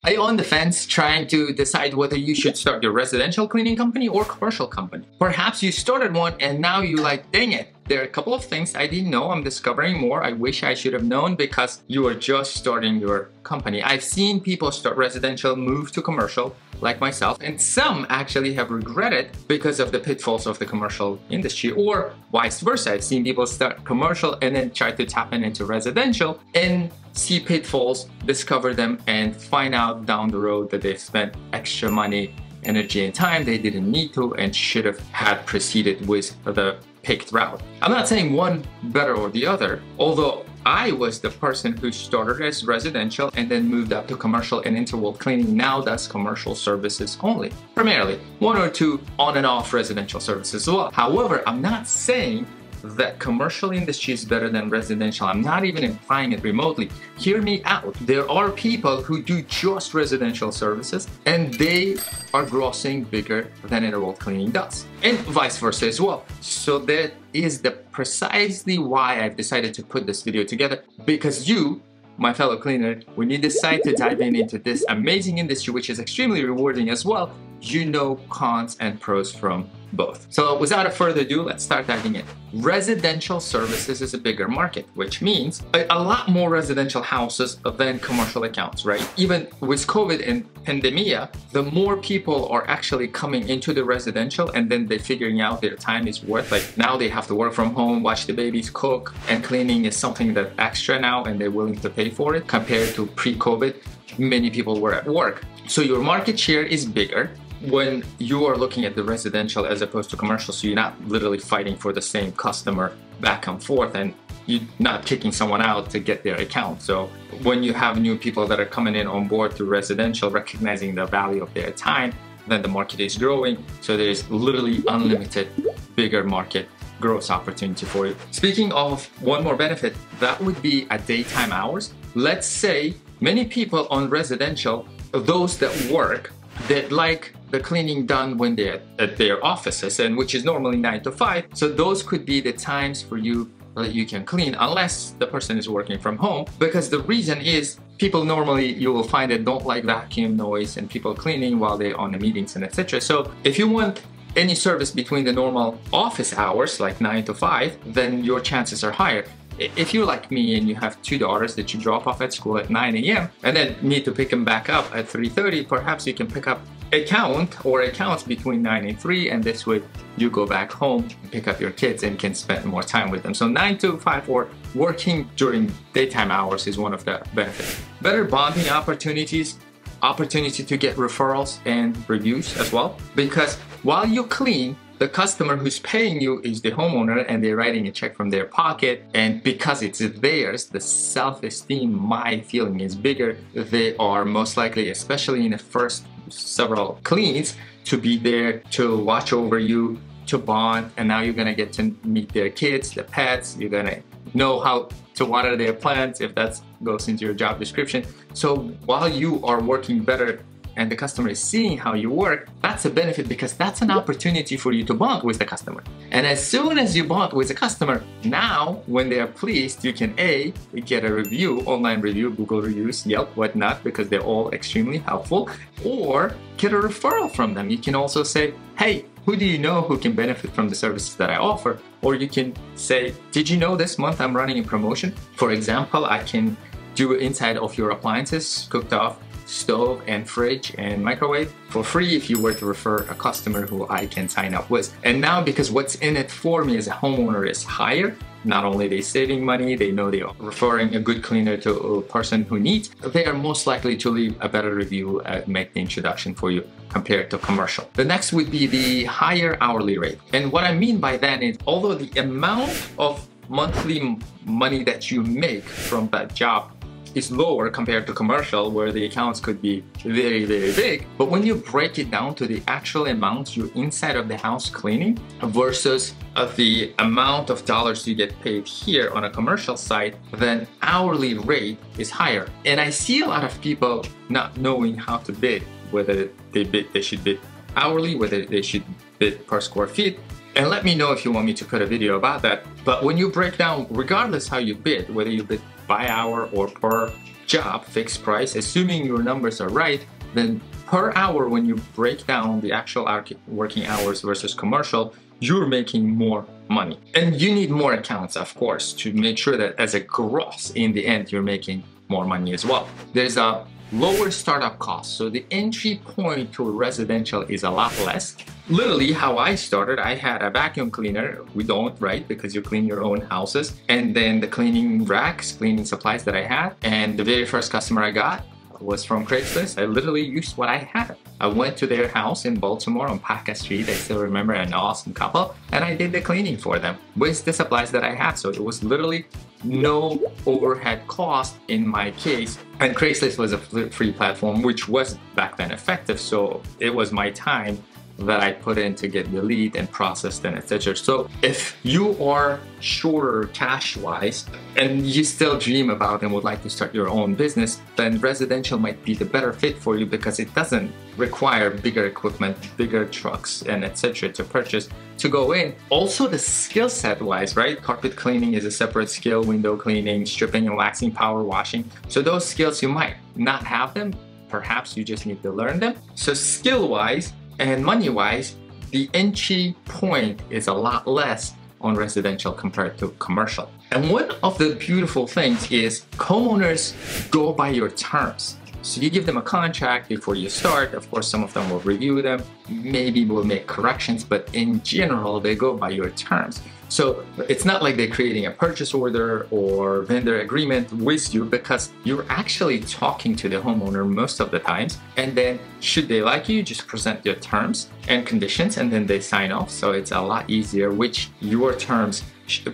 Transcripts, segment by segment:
Are you on the fence trying to decide whether you should start your residential cleaning company or commercial company? Perhaps you started one and now you're like, dang it, there are a couple of things I didn't know. I'm discovering more. I wish I should have known because you are just starting your company. I've seen people start residential, move to commercial, like myself, and some actually have regretted because of the pitfalls of the commercial industry, or vice versa. I've seen people start commercial and then try to tap into residential and see pitfalls, discover them, and find out down the road that they've spent extra money, energy, and time they didn't need to and should have had proceeded with the picked route. I'm not saying one better or the other, although I was the person who started as residential and then moved up to commercial, and Interworld Cleaning now does commercial services only. Primarily, one or two on and off residential services as well. However, I'm not saying that commercial industry is better than residential. I'm not even implying it remotely. Hear me out. There are people who do just residential services and they are grossing bigger than Interworld Cleaning does, and vice versa as well. So that is precisely why I've decided to put this video together, because you, my fellow cleaner, when you decide to dive into this amazing industry, which is extremely rewarding as well, you know cons and pros from both. So without further ado, let's start diving in. Residential services is a bigger market, which means a lot more residential houses than commercial accounts, right? Even with COVID and pandemia, the more people are actually coming into the residential and then they're figuring out their time is worth, like now they have to work from home, watch the babies, cook, and cleaning is something that extra now and they're willing to pay for it compared to pre-COVID. Many people were at work. So your market share is bigger when you are looking at the residential as opposed to commercial, so you're not literally fighting for the same customer back and forth and you're not kicking someone out to get their account. So when you have new people that are coming in on board to residential, recognizing the value of their time, then the market is growing. So there's literally unlimited bigger market growth opportunity for you. Speaking of one more benefit, that would be at daytime hours. Let's say many people on residential, those that work, that like the cleaning done when they're at their offices, and which is normally 9 to 5. So those could be the times for you that you can clean, unless the person is working from home. Because the reason is people normally, you will find that don't like vacuum noise and people cleaning while they're on the meetings and etc. So if you want any service between the normal office hours, like 9 to 5, then your chances are higher. If you're like me and you have 2 daughters that you drop off at school at 9 a.m. and then need to pick them back up at 3:30, perhaps you can pick up accounts between 9 and 3, and this way you go back home and pick up your kids and can spend more time with them. So 9 to 5 or working during daytime hours is one of the benefits. Better bonding opportunities, opportunity to get referrals and reviews as well, because while you clean, the customer who's paying you is the homeowner and they're writing a check from their pocket, and because it's theirs, the self-esteem, my feeling, is bigger. They are most likely, especially in the first several cleans, to be there to watch over you, to bond, and now you're gonna get to meet their kids, the pets, you're gonna know how to water their plants if that goes into your job description. So while you are working better and the customer is seeing how you work, that's a benefit, because that's an opportunity for you to bond with the customer. And as soon as you bond with the customer, now when they are pleased, you can get a review, online review, Google reviews, Yelp, whatnot, because they're all extremely helpful, or get a referral from them. You can also say, hey, who do you know who can benefit from the services that I offer? Or you can say, did you know this month I'm running a promotion? For example, I can do inside of your appliances, cooked off stove and fridge and microwave for free if you were to refer a customer who I can sign up with. And now, because what's in it for me as a homeowner is higher, not only are they saving money, they know they are referring a good cleaner to a person who needs, they are most likely to leave a better review and make the introduction for you compared to commercial. The next would be the higher hourly rate. And what I mean by that is, although the amount of monthly money that you make from that job is lower compared to commercial, where the accounts could be very, very big. But when you break it down to the actual amounts you're inside of the house cleaning versus the amount of dollars you get paid here on a commercial site, then hourly rate is higher. And I see a lot of people not knowing how to bid, whether they should bid hourly, whether they should bid per square feet. And let me know if you want me to put a video about that. But when you break down, regardless how you bid, whether you bid by hour or per job, fixed price, assuming your numbers are right, then per hour, when you break down the actual working hours versus commercial, you're making more money. And you need more accounts, of course, to make sure that as a gross, in the end, you're making more money as well. There's a lower startup cost. So the entry point to residential is a lot less. Literally, how I started, I had a vacuum cleaner. We don't, right? Because you clean your own houses. And then the cleaning racks, cleaning supplies that I had. And the very first customer I got was from Craigslist. I literally used what I had. I went to their house in Baltimore on Paca Street. I still remember, an awesome couple. And I did the cleaning for them with the supplies that I had. So it was literally no overhead cost in my case. And Craigslist was a free platform, which was back then effective. So it was my time that I put in to get the lead and processed and etc. So if you are shorter cash-wise and you still dream about and would like to start your own business, then residential might be the better fit for you because it doesn't require bigger equipment, bigger trucks and etc. to purchase to go in. Also the skill set wise, right? Carpet cleaning is a separate skill, window cleaning, stripping and waxing, power washing. So those skills, you might not have them. Perhaps you just need to learn them. So skill wise, and money-wise, the entry point is a lot less on residential compared to commercial. And one of the beautiful things is homeowners go by your terms. So you give them a contract before you start. Of course, some of them will review them, maybe will make corrections, but in general, they go by your terms. So it's not like they're creating a purchase order or vendor agreement with you because you're actually talking to the homeowner most of the times. And then should they like you, just present your terms and conditions and then they sign off. So it's a lot easier, which your terms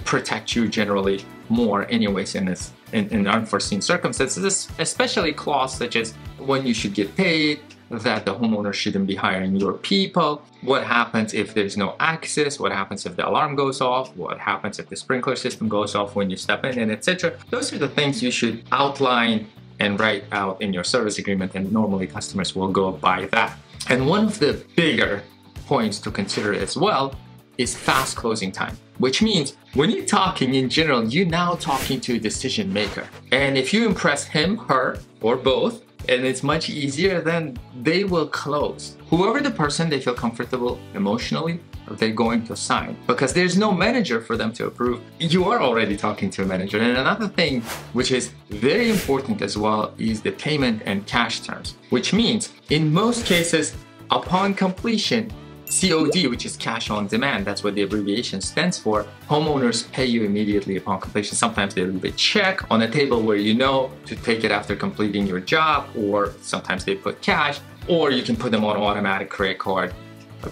protect you generally more anyways in unforeseen circumstances, especially clauses such as when you should get paid, that the homeowner shouldn't be hiring your people, what happens if there's no access, what happens if the alarm goes off, what happens if the sprinkler system goes off when you step in, and etc. Those are the things you should outline and write out in your service agreement, and normally customers will go by that. And one of the bigger points to consider as well is fast closing time, which means when you're talking in general, you're now talking to a decision maker. And if you impress him, her, or both, and it's much easier, then they will close. Whoever the person they feel comfortable emotionally, they're going to sign because there's no manager for them to approve. You are already talking to a manager. And another thing which is very important as well is the payment and cash terms, which means in most cases, upon completion, COD, which is cash on demand, that's what the abbreviation stands for. Homeowners pay you immediately upon completion. Sometimes they leave a check on a table where you know to take it after completing your job, or sometimes they put cash, or you can put them on automatic credit card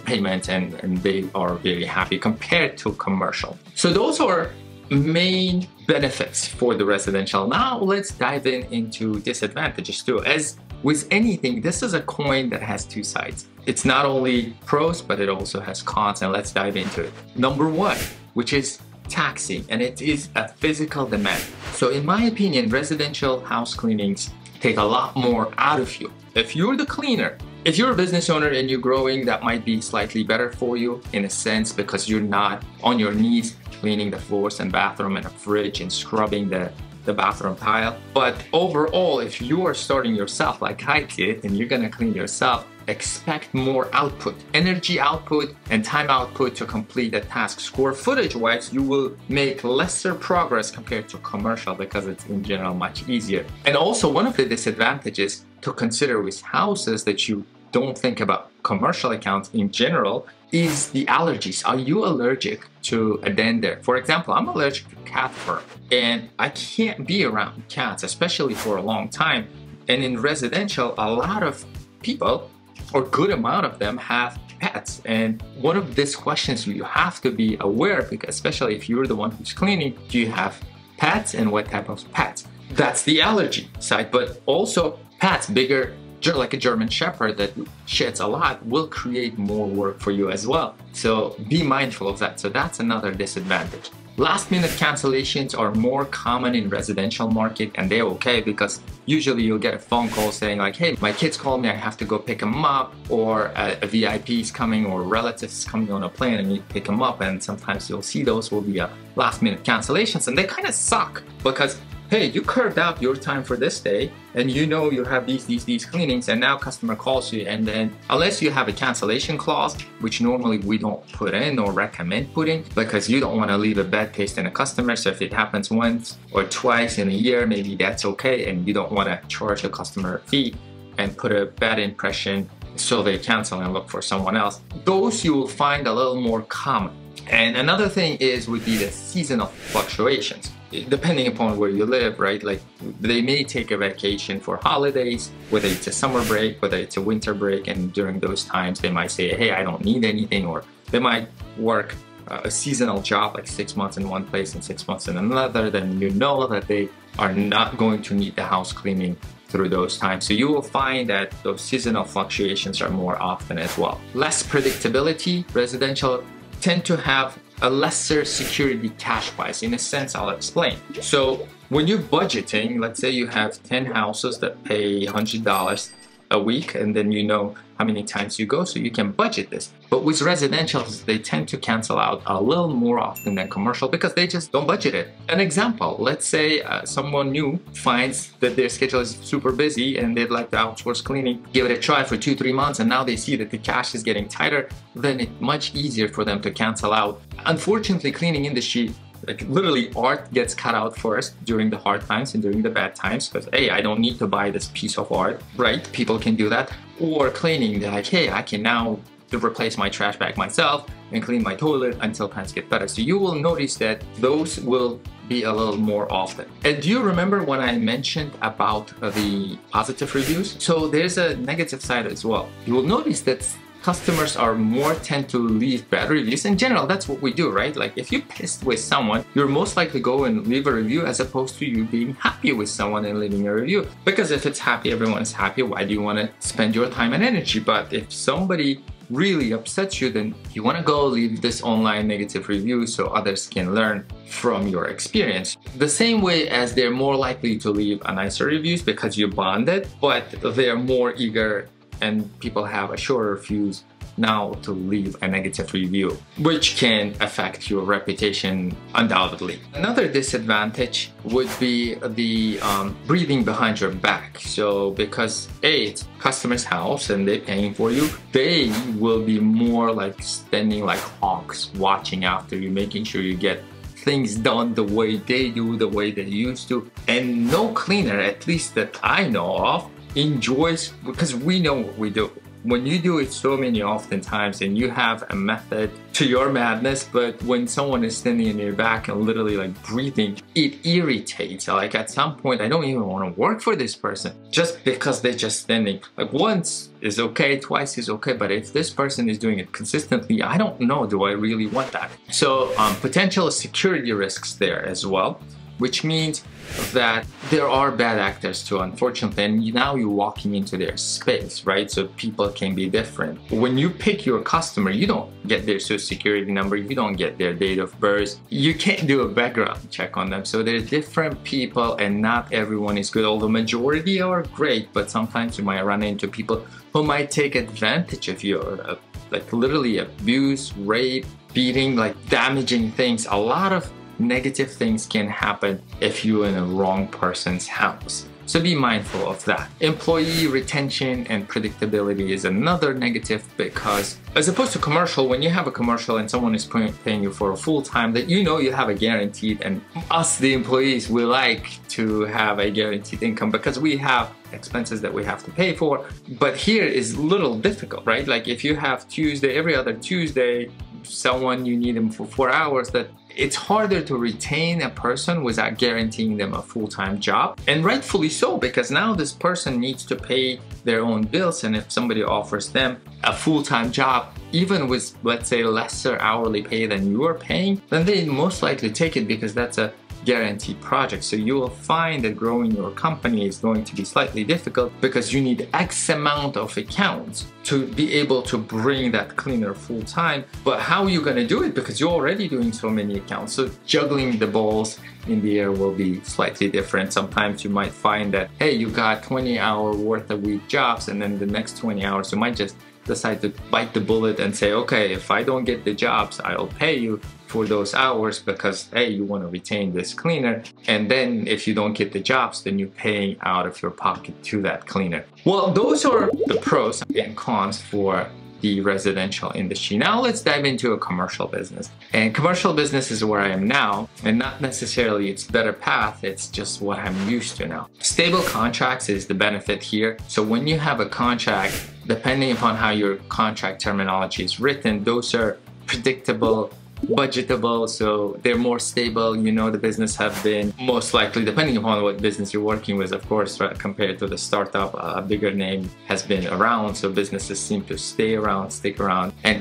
payment and they are very happy compared to commercial. So those are main benefits for the residential. Now let's dive into disadvantages too. As with anything, this is a coin that has two sides. It's not only pros, but it also has cons, and let's dive into it. Number one, which is taxing, and it is a physical demand. So in my opinion, residential house cleanings take a lot more out of you. If you're the cleaner, if you're a business owner and you're growing, that might be slightly better for you in a sense because you're not on your knees cleaning the floors and bathroom and a fridge and scrubbing the bathroom tile. But overall, if you are starting yourself like I did and you're gonna clean yourself, expect more output, energy output and time output to complete a task. Square footage wise, you will make lesser progress compared to commercial because it's in general much easier. And also one of the disadvantages to consider with houses that you don't think about commercial accounts in general is the allergies. Are you allergic to a dander? For example, I'm allergic to cat fur and I can't be around cats, especially for a long time. And in residential, a lot of people, or good amount of them, have pets. And one of these questions you have to be aware, because especially if you're the one who's cleaning, do you have pets and what type of pets? That's the allergy side, but also pets bigger, like a German Shepherd that sheds a lot, will create more work for you as well. So be mindful of that. So that's another disadvantage. Last minute cancellations are more common in residential market, and they're okay because usually you'll get a phone call saying like, hey, my kids called me, I have to go pick them up, or a VIP is coming or relatives coming on a plane and you pick them up. And sometimes you'll see those will be last minute cancellations, and they kind of suck because hey, you carved out your time for this day, and you know you have these cleanings, and now customer calls you, and then unless you have a cancellation clause, which normally we don't put in or recommend putting, because you don't want to leave a bad taste in a customer. So if it happens once or twice in a year, maybe that's okay, and you don't want to charge a customer a fee and put a bad impression so they cancel and look for someone else. Those you will find a little more common. And another thing would be the seasonal fluctuations. Depending upon where you live, right? Like they may take a vacation for holidays, whether it's a summer break, whether it's a winter break, and during those times they might say, hey, I don't need anything, or they might work a seasonal job like 6 months in one place and 6 months in another. Then you know that they are not going to need the house cleaning through those times. So you will find that those seasonal fluctuations are more often as well. Less predictability. Residential tend to have a lesser security cash price. In a sense, I'll explain. So when you're budgeting, let's say you have 10 houses that pay $100 a week, and then you know how many times you go, so you can budget this. But with residentials, they tend to cancel out a little more often than commercial because they just don't budget it. An example, let's say someone new finds that their schedule is super busy and they'd like to outsource cleaning, give it a try for 2-3 months, and now they see that the cash is getting tighter, then it's much easier for them to cancel out. Unfortunately, cleaning industry, like literally art gets cut out first during the hard times and during the bad times, because hey, I don't need to buy this piece of art, right? People can do that. Or cleaning, they're like, hey, I can now replace my trash bag myself and clean my toilet until times get better. So you will notice that those will be a little more often. And do you remember when I mentioned about the positive reviews? So there's a negative side as well. You will notice that customers are more tend to leave bad reviews. In general, that's what we do, right? Like if you're pissed with someone, you're most likely go and leave a review as opposed to you being happy with someone and leaving a review. Because if it's happy, everyone is happy, why do you want to spend your time and energy? But if somebody really upsets you, then you want to go leave this online negative review so others can learn from your experience. The same way as they're more likely to leave a nicer reviews because you bonded, but they're more eager and people have a shorter fuse now to leave a negative review, which can affect your reputation undoubtedly. Another disadvantage would be the breathing behind your back. So because A, it's customer's house and they're paying for you, they will be more like standing like hawks, watching after you, making sure you get things done the way they do, the way they used to. And no cleaner, at least that I know of, enjoys, because we know what we do. When you do it so many oftentimes and you have a method to your madness, but when someone is standing in your back and literally like breathing, it irritates. Like at some point, I don't even want to work for this person just because they're just standing. Like once is okay, twice is okay, but if this person is doing it consistently, I don't know, do I really want that? So potential security risks there as well, which means that there are bad actors too, unfortunately, and now you're walking into their space, right? So people can be different. When you pick your customer, you don't get their social security number, you don't get their date of birth, you can't do a background check on them. So there's different people and not everyone is good, although majority are great, but sometimes you might run into people who might take advantage of you, or like literally abuse, rape, beating, like damaging things. A lot of negative things can happen if you're in a wrong person's house. So be mindful of that. Employee retention and predictability is another negative, because as opposed to commercial, when you have a commercial and someone is paying you for a full time, that you know you have a guaranteed, and us the employees, we like to have a guaranteed income because we have expenses that we have to pay for. But here is a little difficult, right? Like if you have Tuesday, every other Tuesday, someone you need them for 4 hours, that it's harder to retain a person without guaranteeing them a full-time job. And rightfully so, because now this person needs to pay their own bills, and if somebody offers them a full-time job, even with, let's say, lesser hourly pay than you are paying, then they most likely take it because that's a guaranteed project. So you will find that growing your company is going to be slightly difficult because you need X amount of accounts to be able to bring that cleaner full time. But how are you going to do it? Because you're already doing so many accounts. So juggling the balls in the air will be slightly different. Sometimes you might find that, hey, you got 20-hour worth of week jobs, and then the next 20 hours you might just decide to bite the bullet and say, okay, if I don't get the jobs, I'll pay you for those hours because, hey, you want to retain this cleaner. And then if you don't get the jobs, then you're paying out of your pocket to that cleaner. Well, those are the pros and cons for the residential industry. Now let's dive into a commercial business. And commercial business is where I am now, and not necessarily it's better path, it's just what I'm used to now. Stable contracts is the benefit here. So when you have a contract, depending upon how your contract terminology is written, those are predictable, budgetable, so they're more stable. You know, the business have been most likely, depending upon what business you're working with, of course, right, compared to the startup, a bigger name has been around, so businesses seem to stay around, stick around, and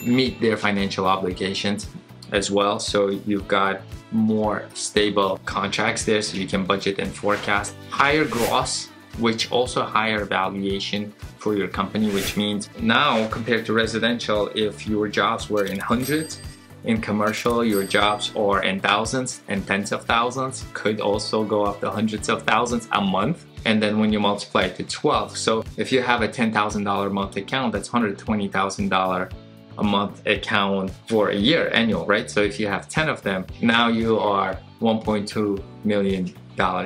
meet their financial obligations as well. So you've got more stable contracts there, so you can budget and forecast. Higher gross, which also higher valuation for your company, which means now compared to residential, if your jobs were in hundreds, in commercial, your jobs are in thousands and tens of thousands, could also go up to hundreds of thousands a month. And then when you multiply it to 12, so if you have a $10,000 a month account, that's $120,000 a month account for a year, annual, right? So if you have 10 of them, now you are $1.2 million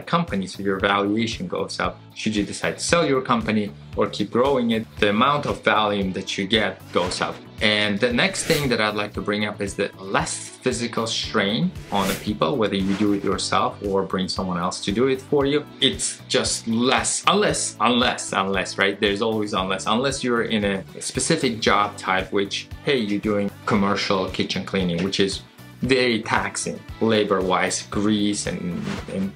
company, so your valuation goes up. Should you decide to sell your company or keep growing it, the amount of volume that you get goes up. And the next thing that I'd like to bring up is the less physical strain on the people, whether you do it yourself or bring someone else to do it for you. It's just less, unless, right? There's always unless you're in a specific job type, which, hey, you're doing commercial kitchen cleaning, which is very taxing labor-wise, grease and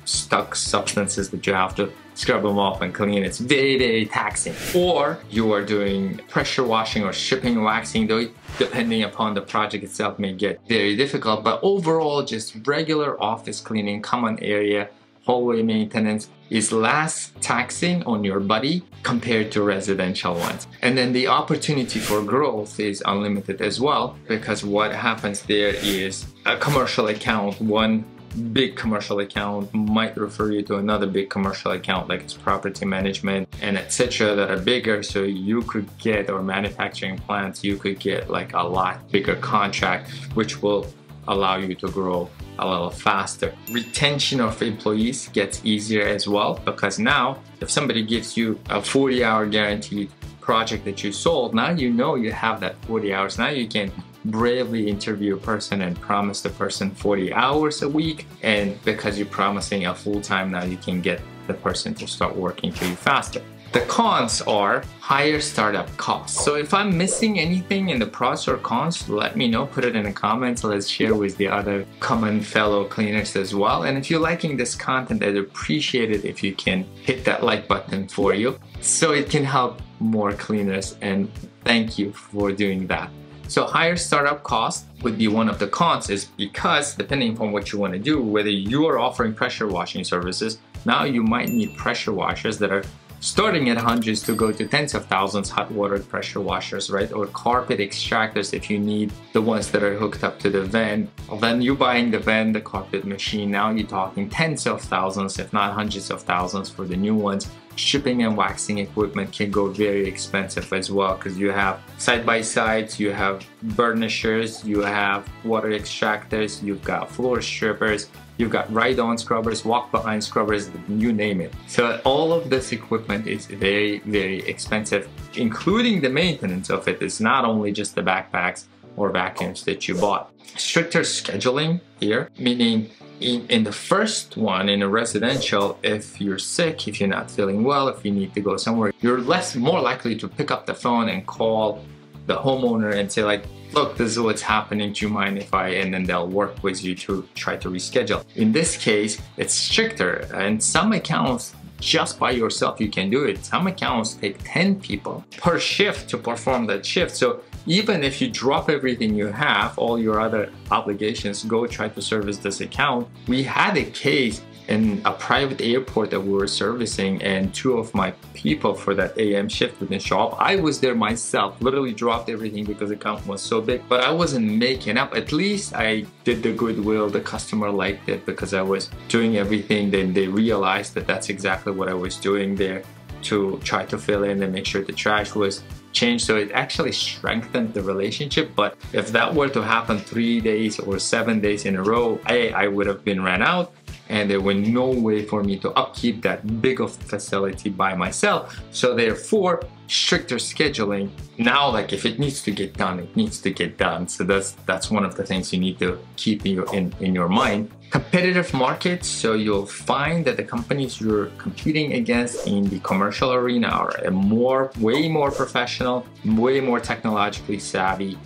stuck substances that you have to scrub them off and clean. It's very, very taxing. Or you are doing pressure washing or shipping and waxing, though depending upon the project itself may get very difficult. But overall, just regular office cleaning, common area, hallway maintenance is less taxing on your body compared to residential ones. And then the opportunity for growth is unlimited as well, because what happens there is a commercial account, one big commercial account might refer you to another big commercial account, like it's property management and etc. that are bigger, so you could get, or manufacturing plants, you could get like a lot bigger contract, which will allow you to grow a little faster. Retention of employees gets easier as well, because now if somebody gives you a 40-hour guaranteed project that you sold, now you know you have that 40 hours. Now you can bravely interview a person and promise the person 40 hours a week, and because you're promising a full-time, now you can get the person to start working for you faster. The cons are higher startup costs. So if I'm missing anything in the pros or cons, let me know, put it in the comments. Let's share with the other common fellow cleaners as well. And if you're liking this content, I'd appreciate it if you can hit that like button for you, so it can help more cleaners, and thank you for doing that. So higher startup cost would be one of the cons, is because depending upon what you want to do, whether you are offering pressure washing services, now you might need pressure washers that are starting at hundreds to go to tens of thousands, hot water pressure washers, right? Or carpet extractors if you need the ones that are hooked up to the van. Well, then you're buying the van, the carpet machine, now you're talking tens of thousands, if not hundreds of thousands for the new ones. Shipping and waxing equipment can go very expensive as well, because you have side-by-sides, you have burnishers, you have water extractors, you've got floor strippers, you've got ride-on scrubbers, walk-behind scrubbers, you name it. So all of this equipment is very, very expensive, including the maintenance of it. It's not only just the backpacks or vacuums that you bought. Stricter scheduling here, meaning in the first one, in a residential, if you're sick, if you're not feeling well, if you need to go somewhere, you're more likely to pick up the phone and call the homeowner and say like, look, this is what's happening, do you mind if I, and then they'll work with you to try to reschedule. In this case, it's stricter, and some accounts, just by yourself you can do it. Some accounts take 10 people per shift to perform that shift. So even if you drop everything you have, all your other obligations, go try to service this account. We had a case in a private airport that we were servicing, and two of my people for that AM shift didn't show up. I was there myself, literally dropped everything because the account was so big, but I wasn't making up. At least I did the goodwill, the customer liked it because I was doing everything. Then they realized that that's exactly what I was doing there. to try to fill in and make sure the trash was changed. So it actually strengthened the relationship. But if that were to happen 3 days or 7 days in a row, I would have been ran out, and there was no way for me to upkeep that big of facility by myself. So therefore, stricter scheduling. Now, like, if it needs to get done, it needs to get done. So that's one of the things you need to keep in your mind. Competitive markets. So you'll find that the companies you're competing against in the commercial arena are way more professional, way more technologically savvy.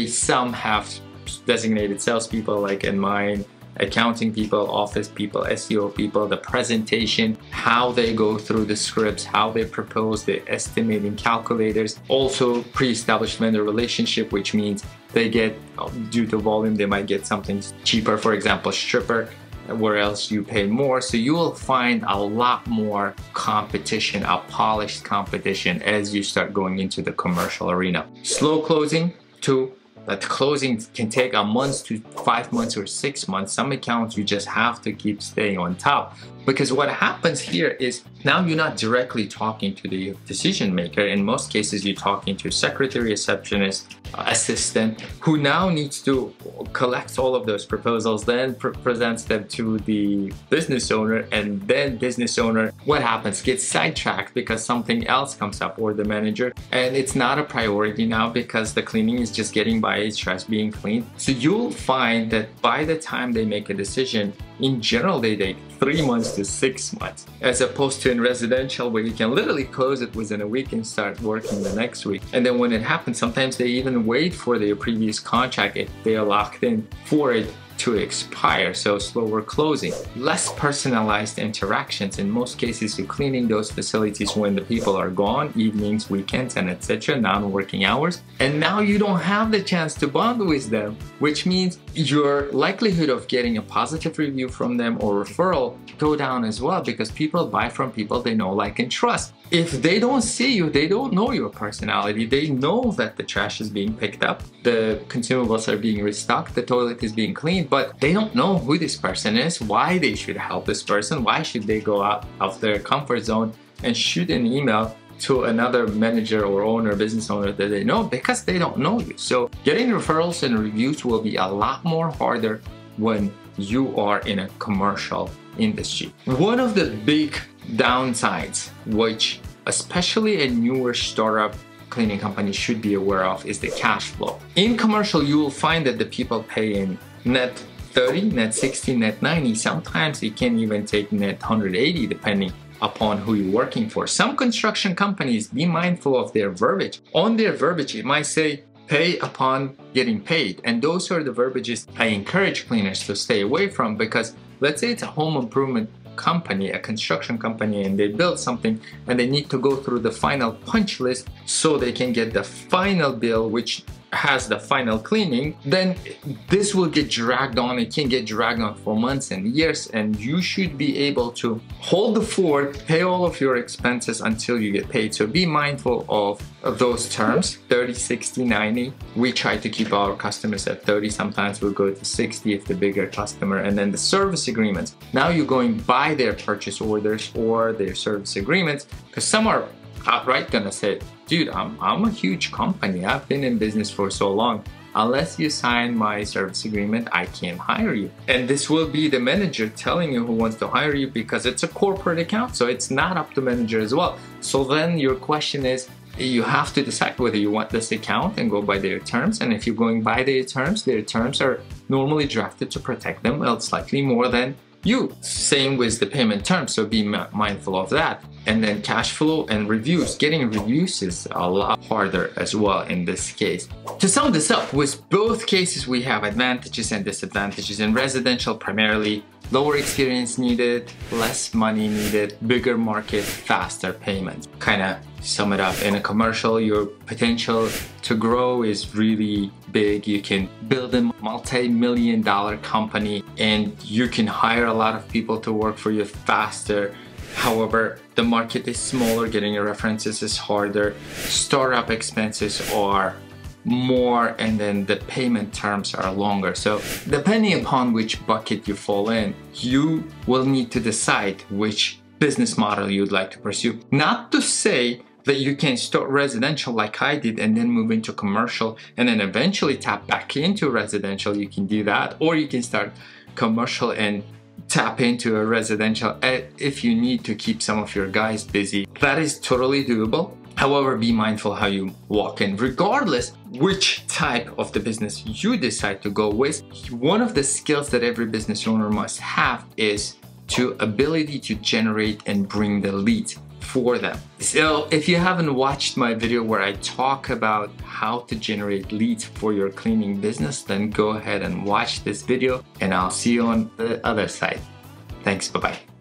Some have designated salespeople, like in mine, accounting people, office people, SEO people, the presentation, how they go through the scripts, how they propose the estimating calculators. Also pre-established vendor relationship, which means they get, due to volume, they might get something cheaper, for example, stripper, where else you pay more. So you will find a lot more competition, a polished competition, as you start going into the commercial arena. Slow closing too. That closing can take a month to 5 months or 6 months. Some accounts you just have to keep staying on top, because what happens here is now you're not directly talking to the decision maker. In most cases, you're talking to secretary, receptionist, assistant, who now needs to collect all of those proposals, then presents them to the business owner, and then business owner, what happens, gets sidetracked because something else comes up, or the manager, and it's not a priority now because the cleaning is just getting by, it's just being cleaned. So you'll find that by the time they make a decision, in general, they take 3 months to 6 months, as opposed to in residential, where you can literally close it within a week and start working the next week. And then when it happens, sometimes they even wait for their previous contract if they are locked in for it to expire. So slower closing, less personalized interactions. In most cases, you're cleaning those facilities when the people are gone, evenings, weekends, and etc., non-working hours. And now you don't have the chance to bond with them, which means your likelihood of getting a positive review from them or referral go down as well, because people buy from people they know, like, and trust. If they don't see you, they don't know your personality, they know that the trash is being picked up, the consumables are being restocked, the toilet is being cleaned, but they don't know who this person is, why they should help this person, why should they go out of their comfort zone and shoot an email to another manager or owner, business owner that they know, because they don't know you. So getting referrals and reviews will be a lot more harder when you are in a commercial industry. One of the big downsides, which especially a newer startup cleaning company should be aware of, is the cash flow. In commercial, you will find that the people pay in net 30, net 60, net 90. Sometimes it can even take net 180, depending upon who you're working for. Some construction companies, be mindful of their verbiage. On their verbiage, it might say pay upon getting paid, and those are the verbiages I encourage cleaners to stay away from, because let's say it's a home improvement company, a construction company, and they build something and they need to go through the final punch list so they can get the final bill, which has the final cleaning. Then this will get dragged on. It can get dragged on for months and years, and you should be able to hold the fort, pay all of your expenses until you get paid. So be mindful of those terms, 30, 60, 90. We try to keep our customers at 30. Sometimes we'll go to 60 if the bigger customer. And then the service agreements. Now you're going by their purchase orders or their service agreements, because some are outright gonna say, dude, I'm a huge company, I've been in business for so long, unless you sign my service agreement, I can't hire you. And this will be the manager telling you who wants to hire you, because it's a corporate account, so it's not up to manager as well. So then your question is, you have to decide whether you want this account and go by their terms. And if you're going by their terms are normally drafted to protect them slightly more than you. Same with the payment terms, so be mindful of that. And then cash flow and reviews. Getting reviews is a lot harder as well in this case. To sum this up, with both cases we have advantages and disadvantages. In residential, primarily lower experience needed, less money needed, bigger market, faster payments. Kind of sum it up. In a commercial, your potential to grow is really big. You can build a multi-million-dollar company and you can hire a lot of people to work for you faster. However, the market is smaller, getting your references is harder, startup expenses are more, and then the payment terms are longer. So depending upon which bucket you fall in, you will need to decide which business model you'd like to pursue. Not to say that you can start residential like I did and then move into commercial and then eventually tap back into residential. You can do that, or you can start commercial and tap into a residential if you need to keep some of your guys busy. That is totally doable. However, be mindful how you walk in. Regardless which type of the business you decide to go with, one of the skills that every business owner must have is the ability to generate and bring the leads for them. So if you haven't watched my video where I talk about how to generate leads for your cleaning business, then go ahead and watch this video, and I'll see you on the other side. Thanks, bye-bye.